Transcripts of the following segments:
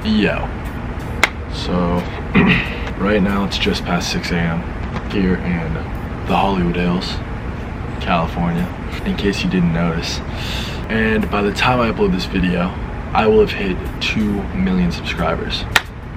Yo. So, right now it's just past 6 a.m. here in the Hollywood Hills, California, in case you didn't notice. And by the time I upload this video, I will have hit 2 million subscribers.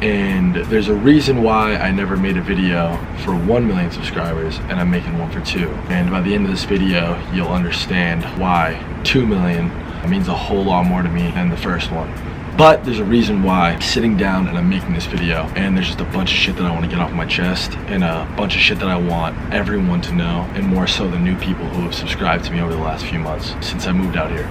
And there's a reason why I never made a video for 1 million subscribers and I'm making one for 2. And by the end of this video, you'll understand why 2 million means a whole lot more to me than the first one. But there's a reason why I'm sitting down and I'm making this video, and there's just a bunch of shit that I want to get off my chest and a bunch of shit that I want everyone to know, and more so the new people who have subscribed to me over the last few months since I moved out here.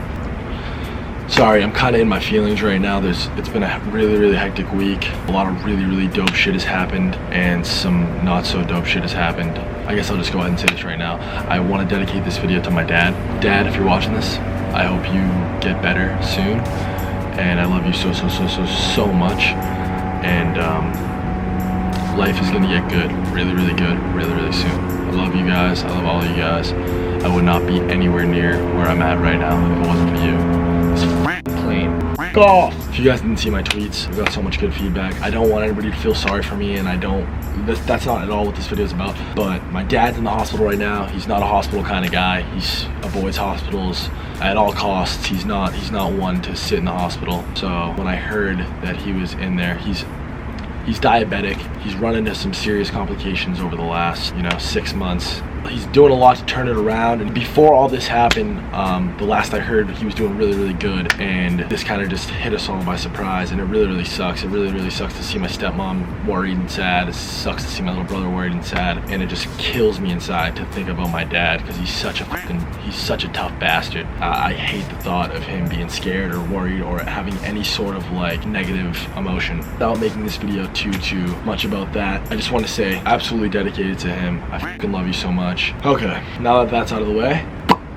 Sorry, I'm kind of in my feelings right now. It's been a really hectic week. A lot of really dope shit has happened and some not so dope shit has happened. I guess I'll just go ahead and say this right now. I want to dedicate this video to my dad. Dad, if you're watching this, I hope you get better soon. And I love you so much, and life is gonna get good, really good, really soon. I love you guys. I love all of you guys. I would not be anywhere near where I'm at right now if it wasn't for you. This plane. Off. If you guys didn't see my tweets, I got so much good feedback. I don't want anybody to feel sorry for me, and that's not at all what this video is about. But my dad's in the hospital right now. He's not a hospital kind of guy. He avoids hospitals at all costs. He's not one to sit in the hospital. So when I heard that he was in there, he's diabetic. He's run into some serious complications over the last 6 months. He's doing a lot to turn it around, and before all this happened, the last I heard, he was doing really good, and this kind of just hit us all by surprise, and it really sucks. It really sucks to see my stepmom worried and sad. It sucks to see my little brother worried and sad, and it just kills me inside to think about my dad, because he's such a tough bastard. I hate the thought of him being scared or worried or having any sort of like negative emotion. Without making this video too much about that, I just want to say absolutely dedicated to him. I fucking love you so much. Okay, now that that's out of the way,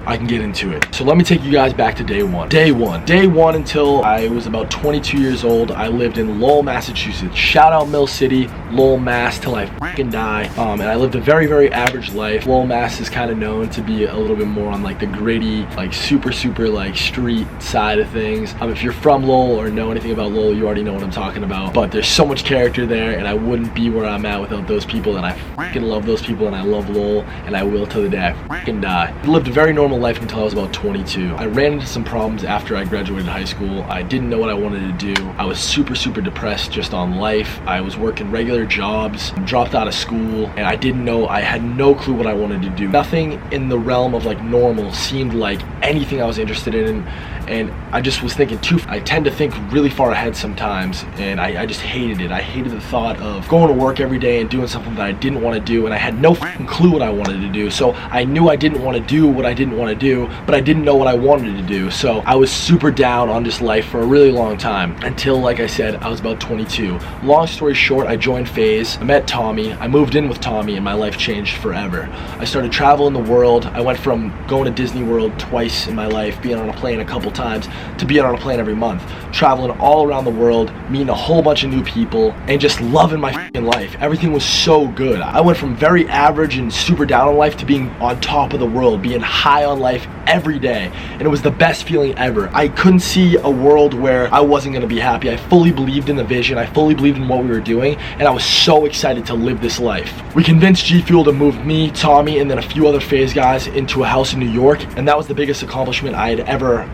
I can get into it. So let me take you guys back to day one. Day one until I was about 22 years old. I lived in Lowell, Massachusetts. Shout out Mill City, Lowell, Mass, till I fucking die. And I lived a very average life. Lowell, Mass is kind of known to be a little bit more on like the gritty, like super like street side of things. If you're from Lowell or know anything about Lowell, you already know what I'm talking about. But there's so much character there, and I wouldn't be where I'm at without those people. And I fucking love those people, and I love Lowell, and I will till the day I fucking die. I lived a very normal life until I was about 22. I ran into some problems after I graduated high school. I didn't know what I wanted to do. I was super depressed just on life. I was working regular jobs, dropped out of school, and I had no clue what I wanted to do. Nothing in the realm of like normal seemed like anything I was interested in, and I just was thinking I tend to think really far ahead sometimes, and I just hated it. I hated the thought of going to work every day and doing something that I didn't want to do, and I had no clue what I wanted to do. So I knew I didn't want to do what I didn't want to do, but I didn't know what I wanted to do. So I was super down on this life for a really long time until, like I said, I was about 22. Long story short, I joined FaZe. I met Tommy. I moved in with Tommy, and my life changed forever. I started traveling the world. I went from going to Disney World twice in my life, being on a plane a couple times, to being on a plane every month, traveling all around the world, meeting a whole bunch of new people, and just loving my f***ing life. Everything was so good. I went from very average and super down on life to being on top of the world, being high on life every day, and it was the best feeling ever. I couldn't see a world where I wasn't going to be happy. I fully believed in the vision. I fully believed in what we were doing, and I was so excited to live this life. We convinced G Fuel to move me, Tommy, and then a few other FaZe guys into a house in New York, and that was the biggest accomplishment I had ever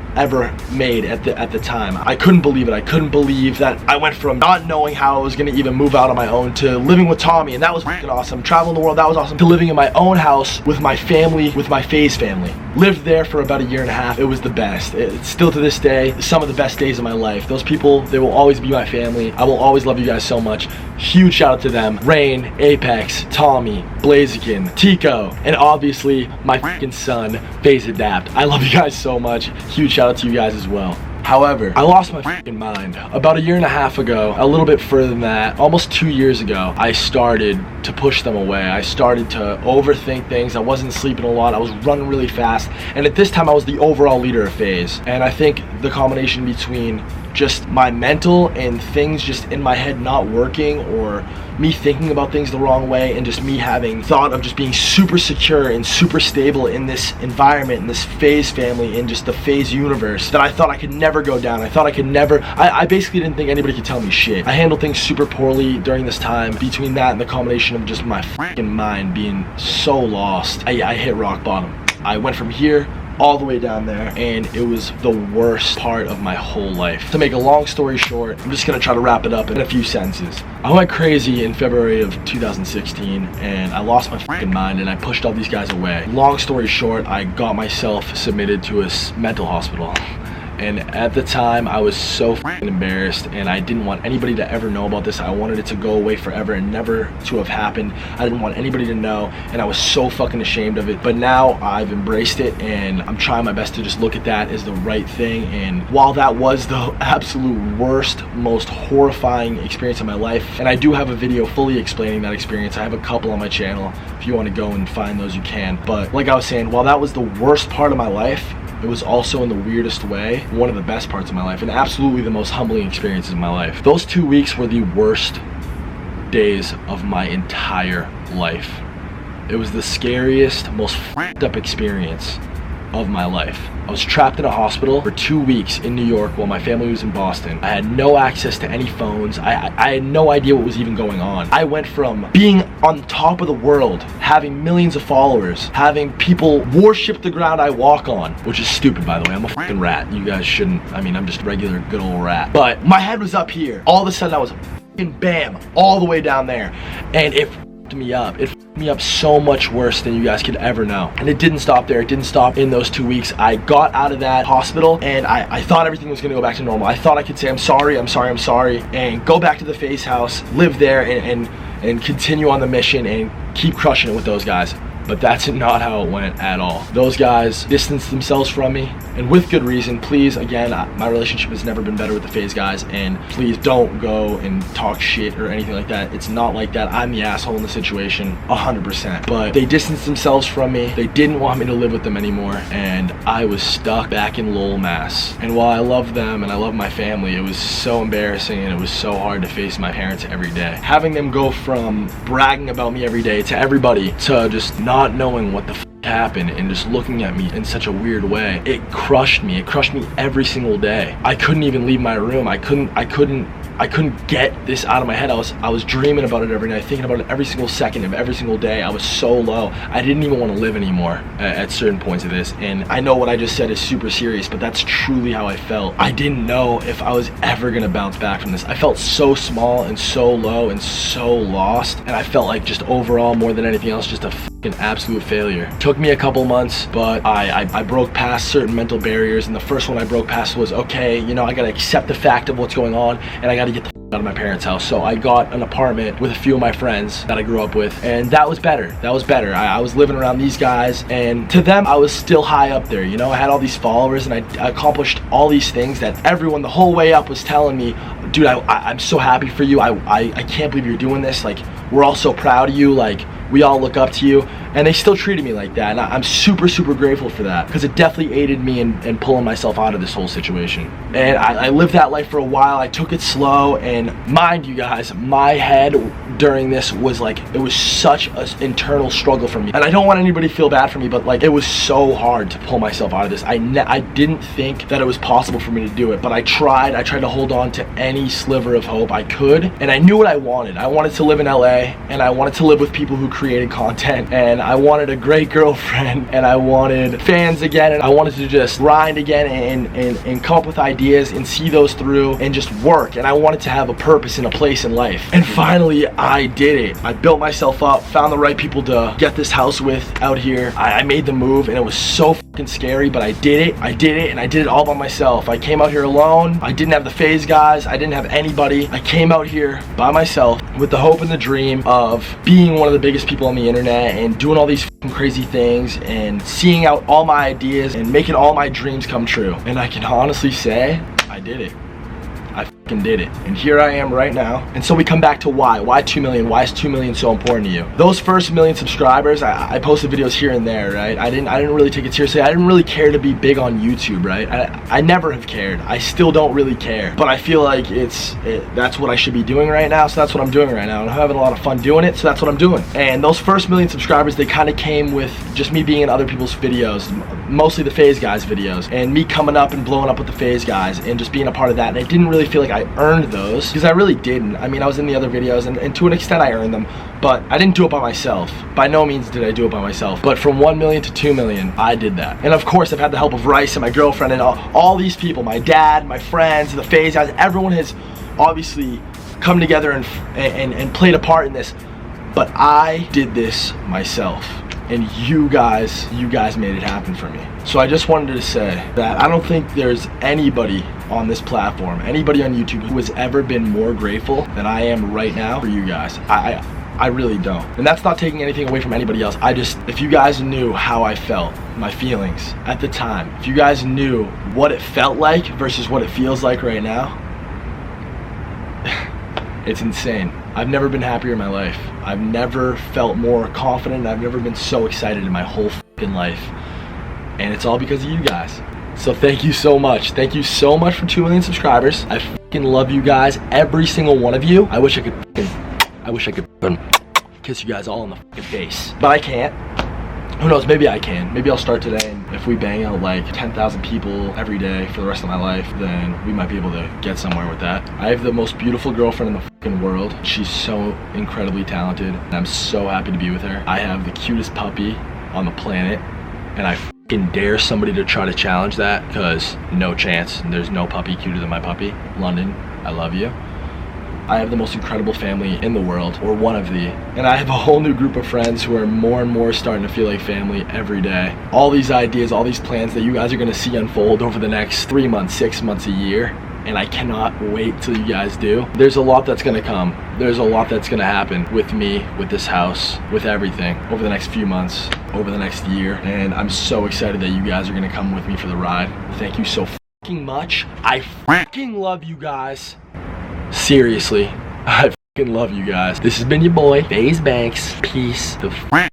made at the time. I couldn't believe it. I couldn't believe that I went from not knowing how I was going to even move out on my own to living with Tommy, and that was fucking awesome. Traveling the world, that was awesome. To living in my own house with my family, with my FaZe family. Lived there for about a year and a half. It was the best. It's still to this day some of the best days of my life. Those people, they will always be my family. I will always love you guys so much. Huge shout out to them. Rain, Apex, Tommy, Blaziken, Tico, and obviously my fucking son, FaZe Adapt. I love you guys so much. Huge shout out to you guys as well. However, I lost my fucking mind. About a year and a half ago, a little bit further than that, almost 2 years ago, I started to push them away. I started to overthink things. I wasn't sleeping a lot. I was running really fast. And at this time, I was the overall leader of FaZe. And I think the combination between just my mental and things just in my head not working, or me thinking about things the wrong way, and just me having thought of just being super secure and super stable in this environment, in this FaZe family, in just the FaZe universe, that I thought I could never go down. I thought I could never, I basically didn't think anybody could tell me shit. I handled things super poorly during this time. Between that and the combination of just my freaking mind being so lost, I hit rock bottom. I went from here all the way down there, and it was the worst part of my whole life. To make a long story short, I'm just gonna try to wrap it up in a few sentences. I went crazy in February of 2016, and I lost my fucking mind, and I pushed all these guys away. Long story short, I got myself submitted to a mental hospital. And at the time, I was so fucking embarrassed, and I didn't want anybody to ever know about this. I wanted it to go away forever and never to have happened. I didn't want anybody to know, and I was so fucking ashamed of it. But now I've embraced it, and I'm trying my best to just look at that as the right thing. And while that was the absolute worst, most horrifying experience of my life, and I do have a video fully explaining that experience. I have a couple on my channel. If you want to go and find those, you can. But like I was saying, while that was the worst part of my life, it was also, in the weirdest way, one of the best parts of my life, and absolutely the most humbling experiences of my life. Those 2 weeks were the worst days of my entire life. It was the scariest, most f***ed up experience of my life. I was trapped in a hospital for 2 weeks in New York while my family was in Boston. I had no access to any phones. I had no idea what was even going on. I went from being on top of the world, having millions of followers, having people worship the ground I walk on, which is stupid, by the way. I'm a fucking rat. You guys shouldn't. I mean, I'm just a regular good old rat. But my head was up here. All of a sudden I was fucking bam, all the way down there. And it me up. It f***ed me up so much worse than you guys could ever know. And it didn't stop there. It didn't stop in those 2 weeks. I got out of that hospital, and I thought everything was gonna go back to normal. I thought I could say I'm sorry, and go back to the FaZe house, live there, and continue on the mission and keep crushing it with those guys. But that's not how it went at all. Those guys distanced themselves from me, and with good reason. Please, again, my relationship has never been better with the FaZe guys, and please don't go and talk shit or anything like that. It's not like that. I'm the asshole in the situation, 100%. But they distanced themselves from me. They didn't want me to live with them anymore, and I was stuck back in Lowell, Mass. And while I love them and I love my family, it was so embarrassing, and it was so hard to face my parents every day. Having them go from bragging about me every day to everybody to just not knowing what the happened and just looking at me in such a weird way, it crushed me. It crushed me every single day. I couldn't even leave my room. I couldn't get this out of my head. I was dreaming about it every night, thinking about it every single second of every single day. I was so low. I didn't even want to live anymore at certain points of this. And I know what I just said is super serious, but that's truly how I felt. I didn't know if I was ever gonna bounce back from this. I felt so small and so low and so lost, and I felt like just overall, more than anything else, just a fucking absolute failure. It took me a couple months, but I broke past certain mental barriers, and the first one I broke past was, okay, you know, I gotta accept the fact of what's going on, and I gotta get the out of my parents' house. So I got an apartment with a few of my friends that I grew up with, and that was better. That was better. I was living around these guys, and to them I was still high up there. You know, I had all these followers, and I accomplished all these things that everyone the whole way up was telling me, dude, I'm so happy for you. I can't believe you're doing this. Like, we're all so proud of you. Like, we all look up to you. And they still treated me like that, and I'm super, super grateful for that, because it definitely aided me in pulling myself out of this whole situation. And I lived that life for a while. I took it slow, and mind you guys, my head during this was like, it was such an internal struggle for me. And I don't want anybody to feel bad for me, but like, it was so hard to pull myself out of this. I didn't think that it was possible for me to do it, but I tried to hold on to any sliver of hope I could, and I knew what I wanted. I wanted to live in LA, and I wanted to live with people who created content, and I wanted a great girlfriend, and I wanted fans again, and I wanted to just grind again and come up with ideas and see those through and just work. And I wanted to have a purpose and a place in life. And finally, I did it. I built myself up, found the right people to get this house with out here. I made the move, and it was so fucking scary, but I did it, and I did it all by myself. I came out here alone. I didn't have the FaZe guys. I didn't have anybody. I came out here by myself with the hope and the dream of being one of the biggest people on the internet and doing all these crazy things and seeing out all my ideas and making all my dreams come true. And I can honestly say I did it. I fucking did it. And here I am right now. And so we come back to why. Why 2 million? Why is 2 million so important to you? Those first million subscribers, I posted videos here and there, right? I didn't really take it seriously. I didn't really care to be big on YouTube, right? I never have cared. I still don't really care. But I feel like that's what I should be doing right now, so that's what I'm doing right now. And I'm having a lot of fun doing it, so that's what I'm doing. And those first million subscribers, they kind of came with just me being in other people's videos, mostly the FaZe guys videos, and me coming up and blowing up with the FaZe guys and just being a part of that. And I didn't really feel like I earned those, because I really didn't. I mean, I was in the other videos, and to an extent I earned them, but I didn't do it by myself. By no means did I do it by myself. But from 1 million to 2 million, I did that. And of course, I've had the help of Rice and my girlfriend and all these people, my dad, my friends, the FaZe guys. Everyone has obviously come together and played a part in this. But I did this myself. And you guys made it happen for me. So I just wanted to say that I don't think there's anybody on this platform, anybody on YouTube, who has ever been more grateful than I am right now for you guys. I really don't. And that's not taking anything away from anybody else. If you guys knew how I felt, my feelings at the time, if you guys knew what it felt like versus what it feels like right now, it's insane. I've never been happier in my life. I've never felt more confident. I've never been so excited in my whole fucking life. And it's all because of you guys. So thank you so much. Thank you so much for 2 million subscribers. I fucking love you guys, every single one of you. I wish I could kiss you guys all in the fucking face. But I can't. Who knows, maybe I can. Maybe I'll start today, and if we bang out like 10,000 people every day for the rest of my life, then we might be able to get somewhere with that. I have the most beautiful girlfriend in the fucking world. She's so incredibly talented, and I'm so happy to be with her. I have the cutest puppy on the planet, and I fucking dare somebody to try to challenge that, because no chance. There's no puppy cuter than my puppy. London, I love you. I have the most incredible family in the world, or one of the, and I have a whole new group of friends who are more and more starting to feel like family every day. All these ideas, all these plans that you guys are gonna see unfold over the next 3 months, 6 months, a year, and I cannot wait till you guys do. There's a lot that's gonna come. There's a lot that's gonna happen with me, with this house, with everything over the next few months, over the next year, and I'm so excited that you guys are gonna come with me for the ride. Thank you so fucking much. I fucking love you guys. Seriously, I fucking love you guys. This has been your boy, FaZe Banks. Peace the fuck